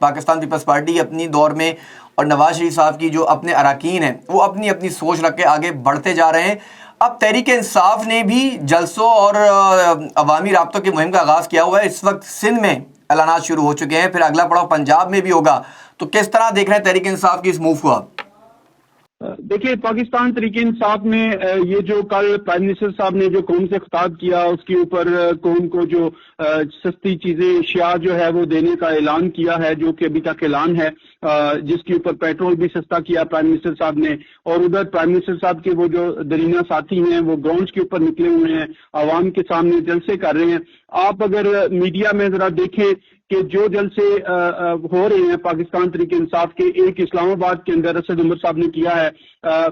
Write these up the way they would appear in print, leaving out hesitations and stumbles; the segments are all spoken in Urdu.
پاکستان پیپلز پارٹی اپنی دور میں اور نواز شریف صاحب کی جو اپنے اراکین ہیں وہ اپنی اپنی سوچ رکھ کے آگے بڑھتے جا رہے ہیں. اب تحریک انصاف نے بھی جلسوں اور عوامی رابطوں کی مہم کا آغاز کیا ہوا ہے. اس وقت سندھ میں اعلانات شروع ہو چکے ہیں, پھر اگلا پڑاؤ پنجاب میں بھی ہوگا. تو کس طرح دیکھ رہے ہیں تحریک انصاف کی اس موو کو آپ؟ دیکھیے, پاکستان تحریک انصاف نے یہ جو کل پرائم منسٹر صاحب نے جو قوم سے خطاب کیا, اس کے اوپر قوم کو جو سستی چیزیں اشیاء جو ہے وہ دینے کا اعلان کیا ہے, جو کہ ابھی تک اعلان ہے, جس کے اوپر پیٹرول بھی سستا کیا پرائم منسٹر صاحب نے. اور ادھر پرائم منسٹر صاحب کے وہ جو درینہ ساتھی ہیں وہ گراؤنڈز کے اوپر نکلے ہوئے ہیں, عوام کے سامنے جلسے کر رہے ہیں. آپ اگر میڈیا میں ذرا دیکھیں کہ جو جلسے ہو رہے ہیں پاکستان تحریک انصاف کے, ایک اسلام آباد کے اندر اسد عمر صاحب نے کیا ہے,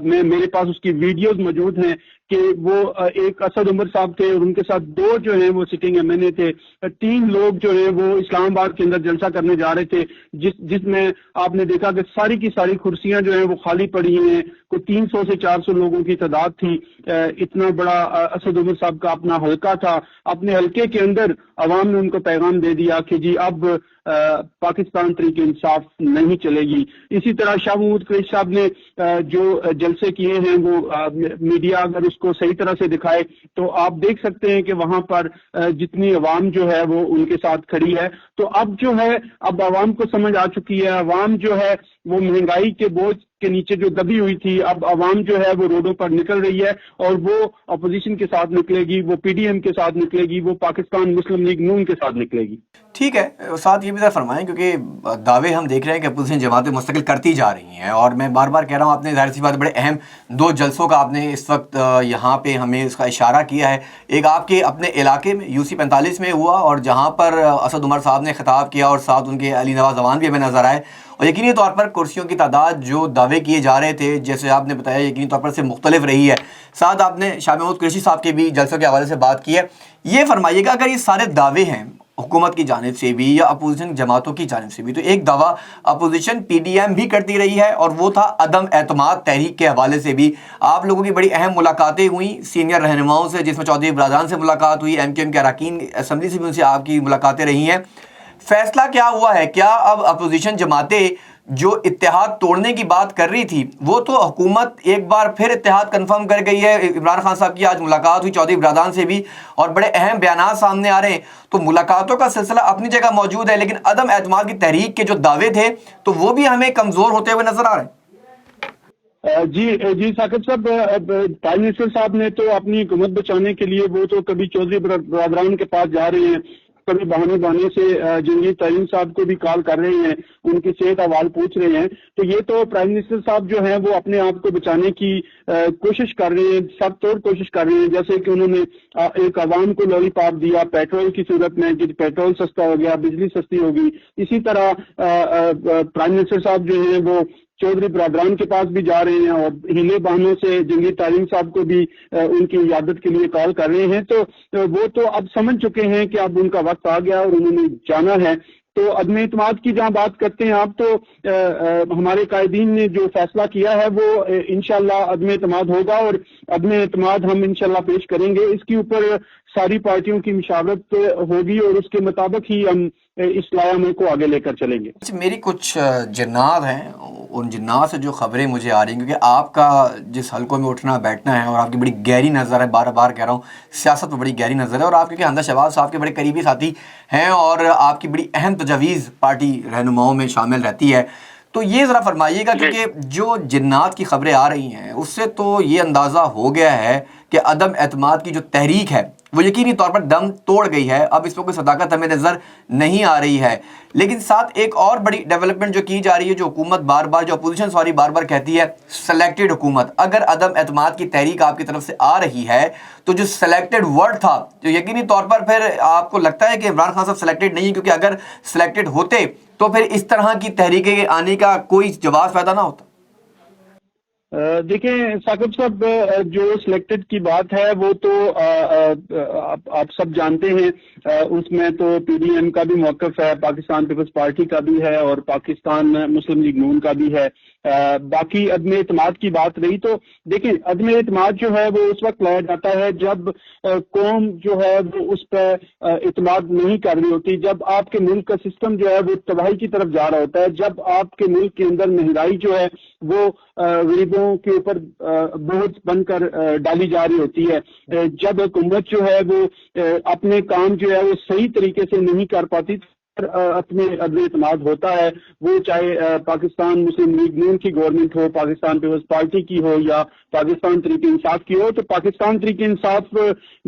میرے پاس اس کی ویڈیوز موجود ہیں کہ وہ ایک اسد عمر صاحب تھے اور ان کے ساتھ دو جو ہیں وہ سٹنگ ایم این اے تھے, 3 لوگ جو ہیں وہ اسلام آباد کے اندر جلسہ کرنے جا رہے تھے, جس میں آپ نے دیکھا کہ ساری کی ساری کرسیاں جو ہیں وہ خالی پڑی ہیں. کوئی 300 سے 400 لوگوں کی تعداد تھی. اتنا بڑا اسد عمر صاحب کا اپنا حلقہ تھا. اپنے حلقے کے اندر عوام نے ان کو پیغام دے دیا کہ جی اب پاکستان تحریک انصاف نہیں چلے گی. اسی طرح شاہ محمود قریشی صاحب نے جو جلسے کیے ہیں وہ میڈیا اگر اس کو صحیح طرح سے دکھائے تو آپ دیکھ سکتے ہیں کہ وہاں پر جتنی عوام جو ہے وہ ان کے ساتھ کھڑی ہے. تو اب جو ہے اب عوام کو سمجھ آ چکی ہے, عوام جو ہے وہ مہنگائی کے بوجھ کے نیچے جو دبی ہوئی تھی, اب عوام جو ہے وہ روڈوں پر نکل رہی ہے, اور وہ اپوزیشن کے ساتھ نکلے گی, وہ پی ڈی ایم کے ساتھ نکلے گی, وہ پاکستان مسلم لیگ نون کے ساتھ نکلے گی. ٹھیک ہے, ساتھ یہ بھی ذرا فرمائیں کیونکہ دعوے ہم دیکھ رہے ہیں کہ اپوزیشن جماعتیں مستقل کرتی جا رہی ہیں, اور میں بار بار کہہ رہا ہوں, آپ نے ظاہر سی بات بڑے اہم 2 جلسوں کا آپ نے اس وقت یہاں پہ ہمیں اس کا اشارہ کیا ہے. ایک آپ کے اپنے علاقے میں UC 45 میں ہوا, اور جہاں پر اسد عمر صاحب نے خطاب کیا اور ساتھ ان کے علی نواز امان بھی ہمیں نظر آئے, اور یقینی طور پر کرسیوں کی تعداد جو دعوے کیے جا رہے تھے جیسے آپ نے بتایا یقینی طور پر سے مختلف رہی ہے. ساتھ آپ نے شاہ محمود قریشی صاحب کے بھی جلسوں کے حوالے سے بات کی ہے. یہ فرمائیے گا اگر یہ سارے دعوے ہیں حکومت کی جانب سے بھی یا اپوزیشن جماعتوں کی جانب سے بھی, تو ایک دعویٰ اپوزیشن PDM بھی کرتی رہی ہے, اور وہ تھا عدم اعتماد تحریک کے حوالے سے بھی. آپ لوگوں کی بڑی اہم ملاقاتیں ہوئیں سینئر رہنماؤں سے, جس میں چودھری برادران سے ملاقات ہوئی, MQM کے اراکین اسمبلی سے بھی ان سے آپ کی ملاقاتیں رہی ہیں. فیصلہ کیا ہوا ہے؟ کیا اب اپوزیشن جماعتیں جو اتحاد توڑنے کی بات کر رہی تھی, وہ تو حکومت ایک بار پھر اتحاد کنفرم کر گئی ہے. عمران خان صاحب کی آج ملاقات ہوئی چودھری برادران سے بھی, اور بڑے اہم بیانات سامنے آ رہے ہیں. تو ملاقاتوں کا سلسلہ اپنی جگہ موجود ہے, لیکن عدم اعتماد کی تحریک کے جو دعوے تھے تو وہ بھی ہمیں کمزور ہوتے ہوئے نظر آ رہے ہیں. جی ثاقب صاحب, پرائم منسٹر صاحب نے تو اپنی حکومت بچانے کے لیے وہ تو کبھی چودھری برادران کے پاس جا رہے ہیں, کبھی بہانے سے جنگی تعین صاحب کو بھی کال کر رہے ہیں, ان کی صحت احوال پوچھ رہے ہیں. تو یہ تو پرائم منسٹر صاحب جو ہیں وہ اپنے آپ کو بچانے کی کوشش کر رہے ہیں, سب طور کوشش کر رہے ہیں. جیسے کہ انہوں نے ایک عوام کو لولی پاپ دیا پیٹرول کی صورت میں, کہ پیٹرول سستا ہو گیا, بجلی سستی ہوگی. اسی طرح پرائم منسٹر صاحب جو ہیں وہ چودھری برادران کے پاس بھی جا رہے ہیں, اور ہیلے بہانوں سے جنگی تعلیم صاحب کو بھی ان کی عیادت کے لیے کال کر رہے ہیں. تو وہ تو اب سمجھ چکے ہیں کہ اب ان کا وقت آ گیا اور انہوں نے جانا ہے. تو عدم اعتماد کی جہاں بات کرتے ہیں آپ, تو ہمارے قائدین نے جو فیصلہ کیا ہے وہ انشاءاللہ عدم اعتماد ہوگا, اور عدم اعتماد ہم انشاءاللہ پیش کریں گے. اس کے اوپر ساری پارٹیوں کی مشاورت ہوگی, اور اس کے مطابق ہی ہم اس لائحے کو آگے لے کر چلیں گے. میری کچھ جنات ہیں, ان جنات سے جو خبریں مجھے آ رہی ہیں, کیونکہ آپ کا جس حلقوں میں اٹھنا بیٹھنا ہے اور آپ کی بڑی گہری نظر ہے, بار بار کہہ رہا ہوں سیاست میں بڑی گہری نظر ہے, اور آپ کیونکہ حمزہ شہباز صاحب کے بڑے قریبی ساتھی ہیں, اور آپ کی بڑی اہم تجاویز پارٹی رہنماؤں میں شامل رہتی ہے. تو یہ ذرا فرمائیے گا, کیونکہ جو جنات کی خبریں آ رہی ہیں اس سے تو یہ اندازہ ہو گیا ہے کہ عدم اعتماد کی جو تحریک ہے وہ یقینی طور پر دم توڑ گئی ہے. اب اس میں کوئی صداقت ہمیں نظر نہیں آ رہی ہے. لیکن ساتھ ایک اور بڑی ڈیولپمنٹ جو کی جا رہی ہے, جو حکومت بار بار, جو اپوزیشن سوری بار بار کہتی ہے سلیکٹڈ حکومت. اگر عدم اعتماد کی تحریک آپ کی طرف سے آ رہی ہے تو جو سلیکٹڈ ورڈ تھا, جو یقینی طور پر پھر آپ کو لگتا ہے کہ عمران خان صاحب سلیکٹڈ نہیں, کیونکہ اگر سلیکٹڈ ہوتے تو پھر اس طرح کی تحریکیں آنے کا کوئی جواز پیدا نہ ہوتا. دیکھیں ثاقب صاحب، جو سلیکٹڈ کی بات ہے وہ تو آپ سب جانتے ہیں، اس میں تو پی ڈی ایم کا بھی موقف ہے، پاکستان پیپلز پارٹی کا بھی ہے اور پاکستان مسلم لیگ نون کا بھی ہے۔ باقی عدم اعتماد کی بات رہی تو دیکھیں عدم اعتماد جو ہے وہ اس وقت لایا جاتا ہے جب قوم جو ہے وہ اس پہ اعتماد نہیں کر رہی ہوتی، جب آپ کے ملک کا سسٹم جو ہے وہ تباہی کی طرف جا رہا ہوتا ہے، جب آپ کے ملک کے اندر مہنگائی جو ہے وہ غریبوں کے اوپر بوجھ بن کر ڈالی جا رہی ہوتی ہے، جب حکومت جو ہے وہ اپنے کام جو ہے وہ صحیح طریقے سے نہیں کر پاتی، اپنے عدم اعتماد ہوتا ہے، وہ چاہے پاکستان مسلم لیگ نون کی گورنمنٹ ہو، پاکستان پیپلز پارٹی کی ہو یا پاکستان تحریک انصاف کی ہو۔ تو پاکستان تحریک انصاف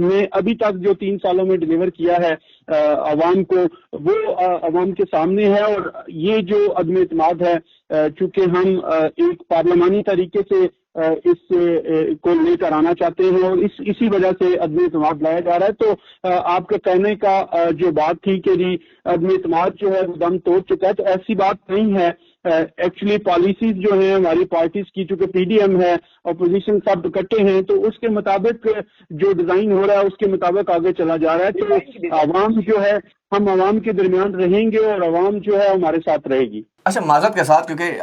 نے ابھی تک جو 3 سالوں میں ڈیلیور کیا ہے عوام کو، وہ عوام کے سامنے ہے، اور یہ جو عدم اعتماد ہے چونکہ ہم ایک پارلیمانی طریقے سے اس کو لے کر آنا چاہتے ہیں اور اسی وجہ سے عدم اعتماد لایا جا رہا ہے۔ تو آپ کے کہنے کا جو بات تھی کہ جی عدم اعتماد جو ہے وہ دم توڑ چکا ہے، تو ایسی بات نہیں ہے۔ ایکچولی پالیسیز جو ہیں ہماری پارٹیز کی، چونکہ پی ڈی ایم ہے، اپوزیشن سب اکٹھے ہیں، تو اس کے مطابق جو ڈیزائن ہو رہا ہے اس کے مطابق آگے چلا جا رہا ہے۔ تو عوام جو ہے، ہم عوام کے درمیان رہیں گے اور عوام جو ہے ہمارے ساتھ رہے گی۔ اچھا، معذرت کے ساتھ، کیونکہ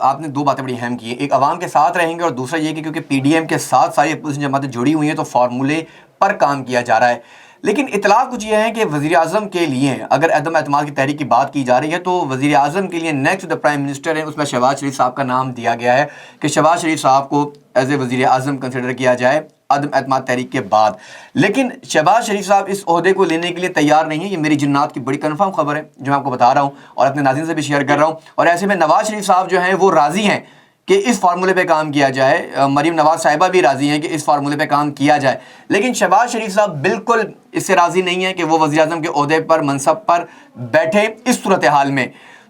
آپ نے 2 باتیں بڑی اہم کی ہیں، ایک عوام کے ساتھ رہیں گے اور دوسرا یہ کہ کیونکہ پی ڈی ایم کے ساتھ ساری اپوزیشن جماعتیں جڑی ہوئی ہیں تو فارمولے پر کام کیا جا رہا ہے۔ لیکن اطلاع کچھ یہ ہے کہ وزیر اعظم کے لیے اگر عدم اعتماد کی تحریک کی بات کی جا رہی ہے تو وزیر اعظم کے لیے نیکسٹ پرائم منسٹر ہے، اس میں شہباز شریف صاحب کا نام دیا گیا ہے کہ شہباز شریف صاحب کو ایز اے وزیر اعظم کنسیڈر کیا جائے عدم اعتماد تحریک کے بعد۔ لیکن شہباز شریف صاحب اس عہدے کو لینے کے لیے تیار نہیں ہے، یہ میری جنات کی بڑی کنفرم خبر ہے جو میں آپ کو بتا رہا ہوں اور اپنے ناظرین سے بھی شیئر کر رہا ہوں۔ اور ایسے میں نواز شریف صاحب جو ہیں وہ راضی ہیں کہ اس فارمولے پہ کام کیا جائے، مریم نواز صاحبہ بھی راضی ہیں کہ اس فارمولے پہ کام کیا جائے، لیکن شہباز شریف صاحب بالکل اس سے راضی نہیں ہیں کہ وہ وزیر اعظم کے عہدے پر منصب پر بیٹھے اس صورتحال میں۔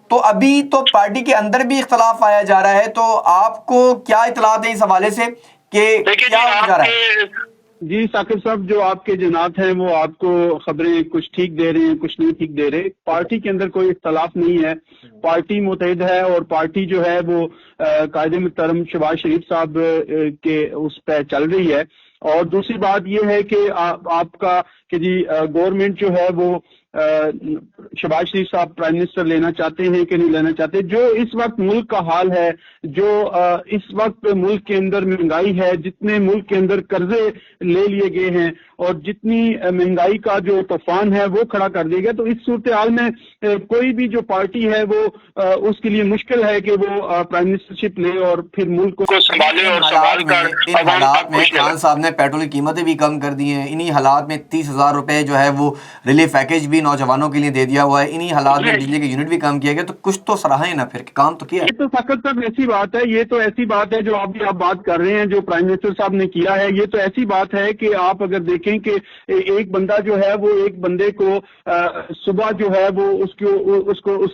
تو ابھی تو پارٹی کے اندر بھی اختلاف آیا جا رہا ہے، تو آپ کو کیا اطلاعات ہیں اس حوالے سے کہ کیا ہو جا رہا ہے؟ جی ثاقب صاحب، جو آپ کے جنات ہیں وہ آپ کو خبریں کچھ ٹھیک دے رہے ہیں، کچھ نہیں ٹھیک دے رہے۔ پارٹی کے اندر کوئی اختلاف نہیں ہے، پارٹی متحد ہے اور پارٹی جو ہے وہ قائد محترم شہباز شریف صاحب کے اس پہ چل رہی ہے۔ اور دوسری بات یہ ہے کہ آپ کا کہ جی گورنمنٹ جو ہے وہ شہباز شریف صاحب پرائم منسٹر لینا چاہتے ہیں کہ نہیں لینا چاہتے۔ جو اس وقت ملک کا حال ہے، جو اس وقت ملک کے اندر مہنگائی ہے، جتنے ملک کے اندر قرضے لے لیے گئے ہیں اور جتنی مہنگائی کا جو طوفان ہے وہ کھڑا کر دیا گیا، تو اس صورتحال میں کوئی بھی جو پارٹی ہے وہ اس کے لیے مشکل ہے کہ وہ پرائم منسٹرشپ لے اور پھر ملک کو سنبھالے اور سنبھال کر ان حالات میں خان صاحب نے پیٹرول کی قیمتیں بھی کم کر دی ہیں، انہی حالات میں 30,000 روپے جو ہے وہ ریلیف پیکیج بھی نوجوانوں کے لیے دے دیا ہوا ہے، انہی حالات میں بجلی کے یونٹ بھی کم کیا گیا، تو کچھ تو سراہیں نا، پھر کام تو کیا ہے۔ یہ تو فقط صاحب ایسی بات ہے، یہ تو ایسی بات ہے جو آپ بات کر رہے ہیں جو پرائم منسٹر صاحب نے کیا ہے، یہ تو ایسی بات ہے کہ آپ اگر دیکھیں کہ ایک بندہ جو ہے وہ ایک بندے کو صبح جو ہے وہ اس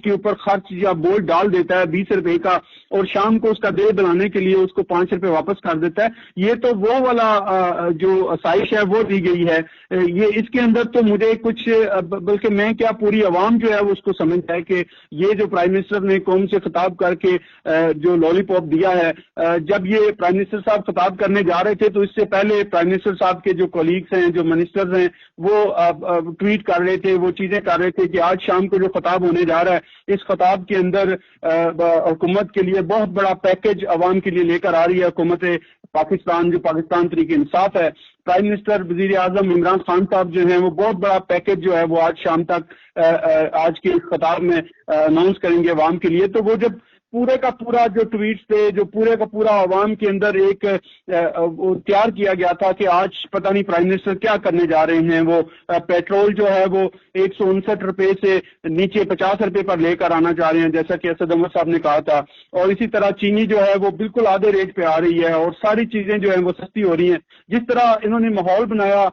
کے اوپر خرچ یا بول ڈال دیتا ہے 20 روپے کا، اور شام کو اس کا دے بنانے کے لیے اس کو 5 روپے واپس کر دیتا ہے۔ یہ تو وہ والا جو آسائش ہے وہ دی گئی ہے۔ یہ اس کے اندر تو مجھے کچھ، بلکہ میں کیا پوری عوام جو ہے وہ اس کو سمجھتا ہے کہ یہ جو پرائم منسٹر نے قوم سے خطاب کر کے جو لالی پاپ دیا ہے، جب یہ پرائم منسٹر صاحب خطاب کرنے جا رہے تھے تو اس سے پہلے پرائم منسٹر صاحب کے جو کولیگز ہیں، جو منسٹرز ہیں، وہ ٹویٹ کر رہے تھے، وہ چیزیں کر رہے تھے کہ آج شام کو جو خطاب ہونے جا رہا ہے، اس خطاب کے اندر حکومت کے لیے بہت بڑا پیکج عوام کے لیے لے کر آ رہی ہے حکومت پاکستان، جو پاکستان تحریک انصاف ہے۔ پرائم منسٹر وزیر اعظم عمران خان صاحب جو ہیں وہ بہت بڑا پیکج جو ہے وہ آج شام تک آج کے خطاب میں اناؤنس کریں گے عوام کے لیے۔ تو وہ جب پورے کا پورا جو ٹویٹس تھے، جو پورے کا پورا عوام کے اندر ایک تیار کیا گیا تھا کہ آج پتہ نہیں پرائم منسٹر کیا کرنے جا رہے ہیں، وہ پیٹرول جو ہے وہ 159 روپے سے نیچے 50 روپے پر لے کر آنا چاہ رہے ہیں، جیسا کہ اسد عمر صاحب نے کہا تھا، اور اسی طرح چینی جو ہے وہ بالکل آدھے ریٹ پہ آ رہی ہے اور ساری چیزیں جو ہیں وہ سستی ہو رہی ہیں۔ جس طرح انہوں نے ماحول بنایا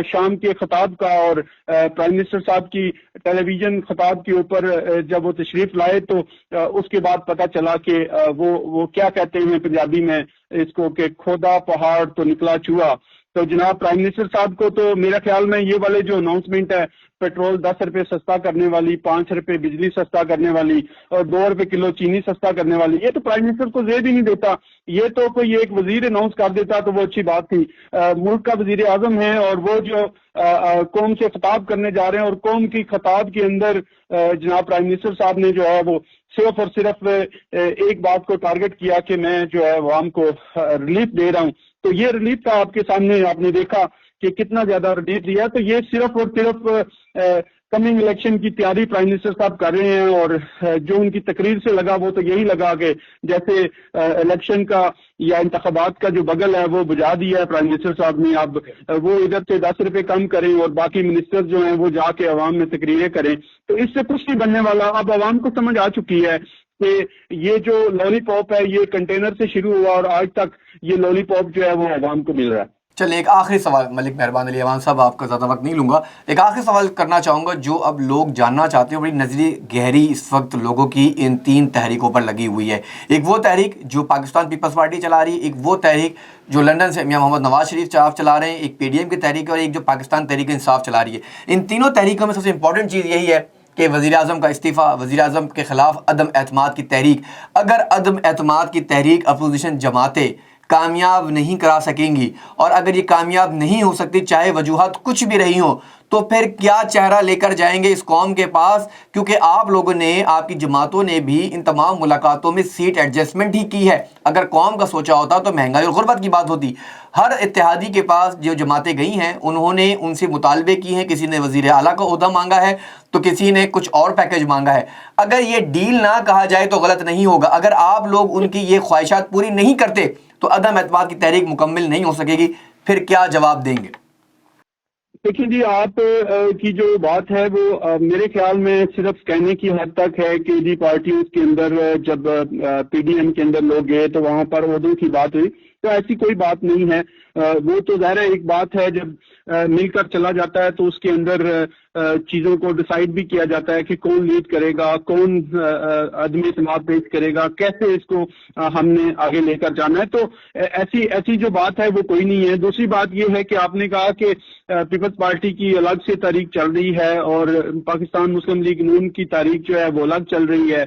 شام کے خطاب کا، اور پرائم منسٹر صاحب کی ٹیلی ویژن خطاب کے اوپر جب وہ تشریف لائے تو اس کے بعد پتہ چلا کہ وہ کیا کہتے ہیں پنجابی میں اس کو کہ کھودا پہاڑ تو نکلا چوہا۔ تو جناب پرائم منسٹر صاحب کو تو میرا خیال میں یہ والے جو اناؤنسمنٹ ہے پیٹرول 10 روپے سستا کرنے والی, 5 روپے بجلی سستا کرنے والی اور 2 روپے کلو چینی سستا کرنے والی, یہ تو پرائم منسٹر کو زید ہی نہیں دیتا. یہ تو کوئی ایک وزیر اناؤنس کر دیتا تو وہ اچھی بات تھی. ملک کا وزیر اعظم ہے اور وہ جو قوم سے خطاب کرنے جا رہے ہیں, اور قوم کی خطاب کے اندر جناب پرائم منسٹر صاحب نے جو ہے وہ صرف اور صرف ایک بات کو ٹارگٹ کیا کہ میں جو ہے عوام کو ریلیف دے رہا ہوں. تو یہ ریلیف کا آپ کے سامنے آپ نے دیکھا کہ کتنا زیادہ ریلیف دیا. تو یہ صرف اور صرف کمنگ الیکشن کی تیاری پرائم منسٹر صاحب کر رہے ہیں, اور جو ان کی تقریر سے لگا وہ تو یہی لگا کہ جیسے الیکشن کا یا انتخابات کا جو بغل ہے وہ بجا دیا ہے پرائم منسٹر صاحب نے. اب وہ ادھر سے 10 روپے کم کریں اور باقی منسٹر جو ہیں وہ جا کے عوام میں تقریریں کریں, تو اس سے کچھ نہیں بننے والا. اب عوام کو سمجھ آ چکی ہے کہ یہ جو لالی پاپ ہے یہ کنٹینر سے شروع ہوا اور آج تک یہ لالی پاپ جو ہے وہ عوام کو مل رہا ہے. چلیں ایک آخری سوال ملک مہربان علی ایوان صاحب, آپ کا زیادہ وقت نہیں لوں گا, ایک آخری سوال کرنا چاہوں گا جو اب لوگ جاننا چاہتے ہیں. بڑی نظری گہری اس وقت لوگوں کی ان 3 تحریکوں پر لگی ہوئی ہے. ایک وہ تحریک جو پاکستان پیپلز پارٹی چلا رہی ہے, ایک وہ تحریک جو لندن سے میاں محمد نواز شریف صاحب چلا رہے ہیں, ایک پی ڈی ایم کی تحریک ہے, اور ایک جو پاکستان تحریک انصاف چلا رہی ہے. ان تینوں تحریکوں میں سب سے امپورٹنٹ چیز یہی ہے کہ وزیر اعظم کا استعفیٰ, وزیر اعظم کے خلاف عدم اعتماد کی تحریک. اگر عدم اعتماد کی تحریک اپوزیشن جماعتیں کامیاب نہیں کرا سکیں گی, اور اگر یہ کامیاب نہیں ہو سکتی چاہے وجوہات کچھ بھی رہی ہوں, تو پھر کیا چہرہ لے کر جائیں گے اس قوم کے پاس؟ کیونکہ آپ لوگوں نے, آپ کی جماعتوں نے بھی ان تمام ملاقاتوں میں سیٹ ایڈجسٹمنٹ ہی کی ہے. اگر قوم کا سوچا ہوتا تو مہنگائی اور غربت کی بات ہوتی. ہر اتحادی کے پاس جو جماعتیں گئی ہیں انہوں نے ان سے مطالبے کی ہیں, کسی نے وزیر اعلیٰ کا عہدہ مانگا ہے تو کسی نے کچھ اور پیکج مانگا ہے. اگر یہ ڈیل نہ کہا جائے تو غلط نہیں ہوگا. اگر آپ لوگ ان کی یہ خواہشات پوری نہیں کرتے تو عدم اعتماد کی تحریک مکمل نہیں ہو سکے گی. پھر کیا جواب دیں گے؟ دیکھیں جی, آپ کی جو بات ہے وہ میرے خیال میں صرف کہنے کی حد تک ہے کہ جی پارٹیوں کے اندر جب پی ڈی ایم کے اندر لوگ گئے تو وہاں پر عہدوں کی بات ہوئی, تو ایسی کوئی بات نہیں ہے. وہ تو ظاہر ایک بات ہے جب مل کر چلا جاتا ہے تو اس کے اندر چیزوں کو ڈیسائیڈ بھی کیا جاتا ہے کہ کون لیڈ کرے گا, کون عدم اعتماد پیش کرے گا, کیسے اس کو ہم نے آگے لے کر جانا ہے. تو ایسی جو بات ہے وہ کوئی نہیں ہے. دوسری بات یہ ہے کہ آپ نے کہا کہ پیپلز پارٹی کی الگ سے تاریخ چل رہی ہے اور پاکستان مسلم لیگ نون کی تاریخ جو ہے وہ الگ چل رہی ہے.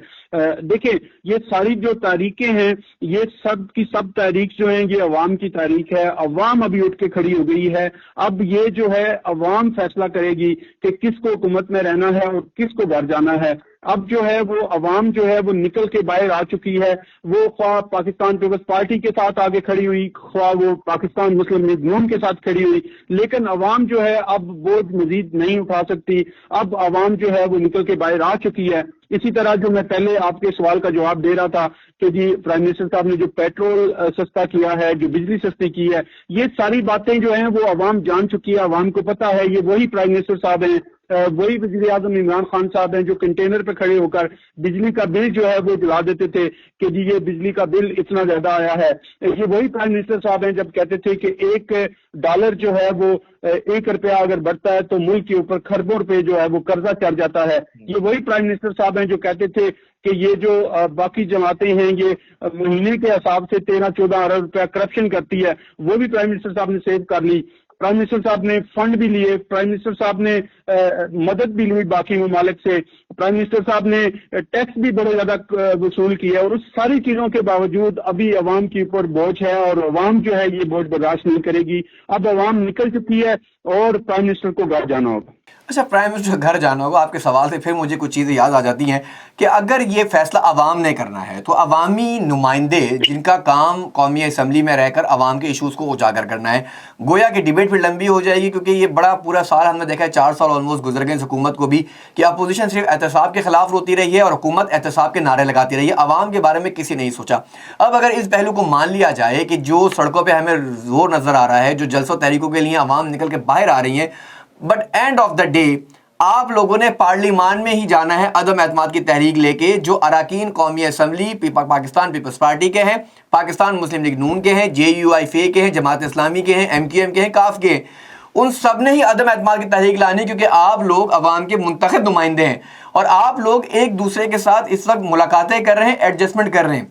دیکھیں یہ ساری جو تاریخیں ہیں یہ سب کی سب تاریخ جو ہیں یہ عوام کی تاریخ ہے. عوام ابھی اٹھ کے کھڑی ہو گئی ہے. اب یہ جو ہے عوام فیصلہ کرے گی کہ کس کو حکومت میں رہنا ہے اور کس کو گھر جانا ہے. اب جو ہے وہ عوام جو ہے وہ نکل کے باہر آ چکی ہے. وہ خواہ پاکستان پیپلز پارٹی کے ساتھ آگے کھڑی ہوئی, خواہ وہ پاکستان مسلم لیگ نون کے ساتھ کھڑی ہوئی, لیکن عوام جو ہے اب بوجھ مزید نہیں اٹھا سکتی. اب عوام جو ہے وہ نکل کے باہر آ چکی ہے. اسی طرح جو میں پہلے آپ کے سوال کا جواب دے رہا تھا کہ جی پرائم منسٹر صاحب نے جو پیٹرول سستا کیا ہے, جو بجلی سستی کی ہے, یہ ساری باتیں جو ہیں وہ عوام جان چکی ہے. عوام کو پتہ ہے یہ وہی پرائم منسٹر صاحب ہیں, وہی وزیر اعظم عمران خان صاحب ہیں جو کنٹینر پہ کھڑے ہو کر بجلی کا بل جو ہے وہ جلا دیتے تھے کہ جی یہ بجلی کا بل اتنا زیادہ آیا ہے. یہ وہی پرائم منسٹر صاحب ہیں جب کہتے تھے کہ $1 جو ہے وہ $1 اگر بڑھتا ہے تو ملک کے اوپر کھربوں روپے جو ہے وہ قرضہ چڑھ جاتا ہے. یہ وہی پرائم منسٹر صاحب ہیں جو کہتے تھے کہ یہ جو باقی جماعتیں ہیں یہ مہینے کے حساب سے 13-14 ارب روپیہ کرپشن کرتی ہے. وہ بھی پرائم منسٹر صاحب نے سیو کر لی. پرائم منسٹر صاحب نے فنڈ بھی لیے, پرائم منسٹر صاحب نے مدد بھی لی باقی ممالک سے, پرائم منسٹر صاحب نے ٹیکس بھی بڑے زیادہ وصول کیا, اور اس ساری چیزوں کے باوجود ابھی عوام کے اوپر بوجھ ہے اور عوام جو ہے یہ بوجھ برداشت نہیں کرے گی. اب عوام نکل چکی ہے اور پرائم منسٹر کو گھر جانا ہوگا. اچھا, پرائم منسٹر گھر جانا ہوگا, آپ کے سوال سے پھر مجھے کچھ چیزیں یاد آ جاتی ہیں کہ اگر یہ فیصلہ عوام نے کرنا ہے تو عوامی نمائندے جن کا کام قومی اسمبلی میں رہ کر عوام کے ایشوز کو اجاگر کرنا ہے, گویا کہ ڈیبیٹ پھر لمبی ہو جائے گی. کیونکہ یہ بڑا پورا سال ہم نے دیکھا ہے, 4 سال آلموسٹ گزر گئے اس حکومت کو بھی, کہ اپوزیشن صرف احتساب کے خلاف روتی رہی ہے اور حکومت احتساب کے نعرے لگاتی رہی ہے. عوام کے بارے میں کسی نے نہیں سوچا. اب اگر اس پہلو کو مان لیا جائے کہ جو سڑکوں پہ ہمیں زور نظر آ رہا ہے, جو جلسوں تحریکوں کے لیے عوام نکل کے باہر آ رہی ہیں, but and of the day آپ لوگوں نے پارلیمان میں ہی جانا ہے عدم اعتماد کی تحریک لے کے, جو اراکین قومی اسمبلی پاکستان پیپلز پارٹی کے ہیں, پاکستان مسلم لیگ نون کے ہیں, JUIF کے ہیں, جماعت اسلامی کے ہیں, MQM کے ہیں, کاف کے ہیں. ان سب نے ہی عدم اعتماد کی تحریک لانی, کیونکہ آپ لوگ عوام کے منتخب نمائندے ہیں اور آپ لوگ ایک دوسرے کے ساتھ اس وقت ملاقاتیں کر رہے ہیں, ایڈجسٹمنٹ کر رہے ہیں.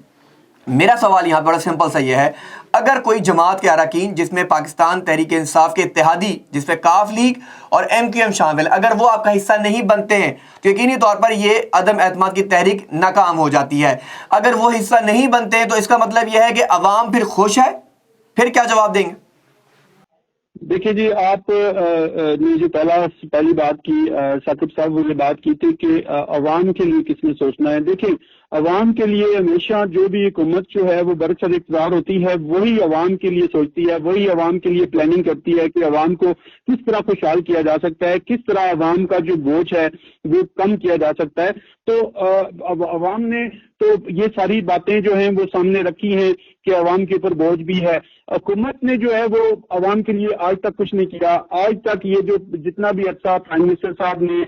میرا سوال یہاں بڑا سمپل سا یہ ہے, اگر کوئی جماعت کے اراکین جس میں پاکستان تحریک انصاف کے اتحادی جس میں کاف لیگ اور MQM شامل، اگر وہ آپ کا حصہ نہیں بنتے ہیں تو یقینی طور پر یہ عدم اعتماد کی تحریک ناکام ہو جاتی ہے۔ اگر وہ حصہ نہیں بنتے ہیں تو اس کا مطلب یہ ہے کہ عوام پھر خوش ہے۔ پھر کیا جواب دیں گے؟ دیکھیے جی، آپ نے جو پہلی بات کی، ثاقب صاحب نے بات کی تھی کہ عوام کے لیے کس نے سوچنا ہے۔ دیکھیں، عوام کے لیے ہمیشہ جو بھی حکومت جو ہے وہ برسر اقتدار ہوتی ہے، وہی عوام کے لیے سوچتی ہے، وہی عوام کے لیے پلاننگ کرتی ہے کہ عوام کو کس طرح خوشحال کیا جا سکتا ہے، کس طرح عوام کا جو بوجھ ہے وہ کم کیا جا سکتا ہے۔ تو عوام نے تو یہ ساری باتیں جو ہیں وہ سامنے رکھی ہیں کہ عوام کے اوپر بوجھ بھی ہے۔ حکومت نے جو ہے وہ عوام کے لیے آج تک کچھ نہیں کیا۔ آج تک یہ جو جتنا بھی عرصہ پرائم منسٹر صاحب نے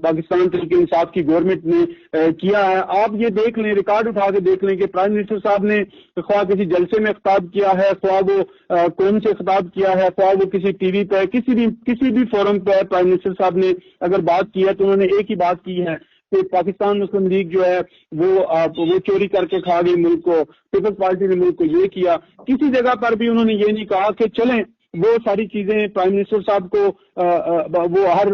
پاکستان تحریک انصاف کی گورنمنٹ نے کیا ہے، آپ یہ دیکھ لیں، ریکارڈ اٹھا کے دیکھ لیں کہ پرائم منسٹر صاحب نے خواہ کسی جلسے میں خطاب کیا ہے، خواہ وہ قوم سے خطاب کیا ہے، خواہ وہ کسی ٹی وی پہ کسی بھی فورم پہ پرائم منسٹر صاحب نے اگر بات کی ہے تو انہوں نے ایک ہی بات کی ہے کہ پاکستان مسلم لیگ جو ہے وہ چوری کر کے کھا گئی ملک کو، پیپلز پارٹی نے ملک کو یہ کیا۔ کسی جگہ پر بھی انہوں نے یہ نہیں کہا کہ چلیں وہ ساری چیزیں پرائم منسٹر صاحب کو وہ ہر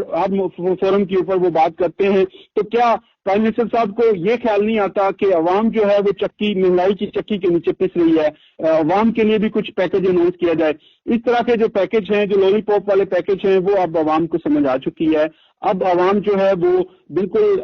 فورم کے اوپر وہ بات کرتے ہیں، تو کیا پرائم منسٹر صاحب کو یہ خیال نہیں آتا کہ عوام جو ہے وہ مہنگائی کی چکی کے نیچے پس رہی ہے، عوام کے لیے بھی کچھ پیکج اناؤنس کیا جائے۔ اس طرح کے جو پیکج ہیں، جو لولی پاپ والے پیکج ہیں، وہ اب عوام کو سمجھ آ چکی ہے۔ اب عوام جو ہے وہ بالکل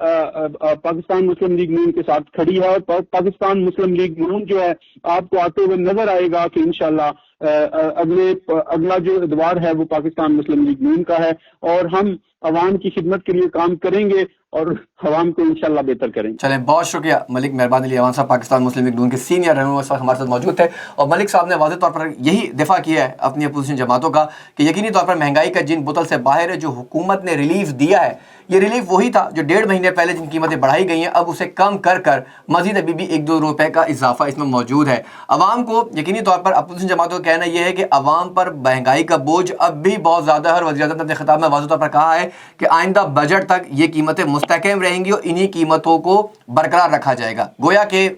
پاکستان مسلم لیگ نون کے ساتھ کھڑی ہے، اور پاکستان مسلم لیگ نون جو ہے آپ کو آتے ہوئے نظر آئے گا کہ انشاءاللہ اگلا جو ادوار ہے وہ پاکستان مسلم لیگ نون کا ہے، اور ہم عوام کی خدمت کے لیے کام کریں گے اور عوام کو انشاءاللہ بہتر کریں گے۔ چلیں، بہت شکریہ ملک مہربان علی اوان صاحب، پاکستان مسلم لیگ نون کے سینئر رہنما اس وقت ہمارے ساتھ موجود تھے، اور ملک صاحب نے واضح طور پر یہی دفاع کیا ہے اپنی اپوزیشن جماعتوں کا کہ یقینی طور پر مہنگائی کا جن بوتل سے باہر ہے، جو حکومت نے ریلیف دیا ہے، یہ ریلیف وہی تھا جو 1.5 مہینے پہلے جن قیمتیں بڑھائی گئی ہیں، اب اسے کم کر کر مزید ابھی بھی 1-2 روپے کا اضافہ اس میں موجود ہے۔ عوام کو یقینی طور پر اپوزیشن جماعتوں کا کہنا یہ ہے کہ عوام پر مہنگائی کا بوجھ اب بھی بہت زیادہ ہے، اور وزیر اعظم نے اپنے خطاب میں واضح طور پر کہا ہے کہ آئندہ بجٹ تک یہ قیمتیں مستحکم رہیں گی اور انہی قیمتوں کو برقرار رکھا جائے گا۔ گویا کہ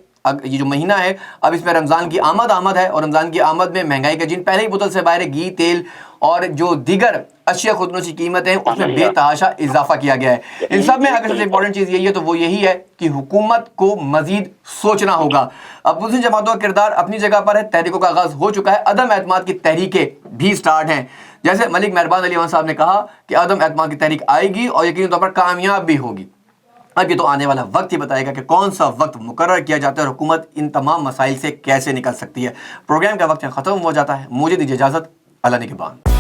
یہ جو مہینہ ہے اب اس میں رمضان کی آمد ہے، اور رمضان کی آمد میں مہنگائی کا جن پہلے ہی بوتل سے باہر گھی، تیل اور جو دیگر اشیاء خودروز کی قیمتیں ہیں اس میں بے تحاشا اضافہ کیا گیا ہے۔ ان سب میں اگر سب سے امپورٹنٹ چیز یہی ہے تو وہ یہی ہے کہ حکومت کو مزید سوچنا ہوگا۔ اپوزیشن جماعتوں کا کردار اپنی جگہ پر ہے، تحریکوں کا آغاز ہو چکا ہے، عدم اعتماد کی تحریکیں بھی سٹارٹ ہیں۔ جیسے ملک مہربان علی اوان صاحب نے کہا کہ عدم اعتماد کی تحریک آئے گی اور یقینی طور پر کامیاب بھی ہوگی۔ اب یہ تو آنے والا وقت ہی بتائے گا کہ کون سا وقت مقرر کیا جاتا ہے اور حکومت ان تمام مسائل سے کیسے نکل سکتی ہے۔ پروگرام کا وقت ختم ہو جاتا ہے، مجھے دیجیے اجازت، اللہ نگہبان۔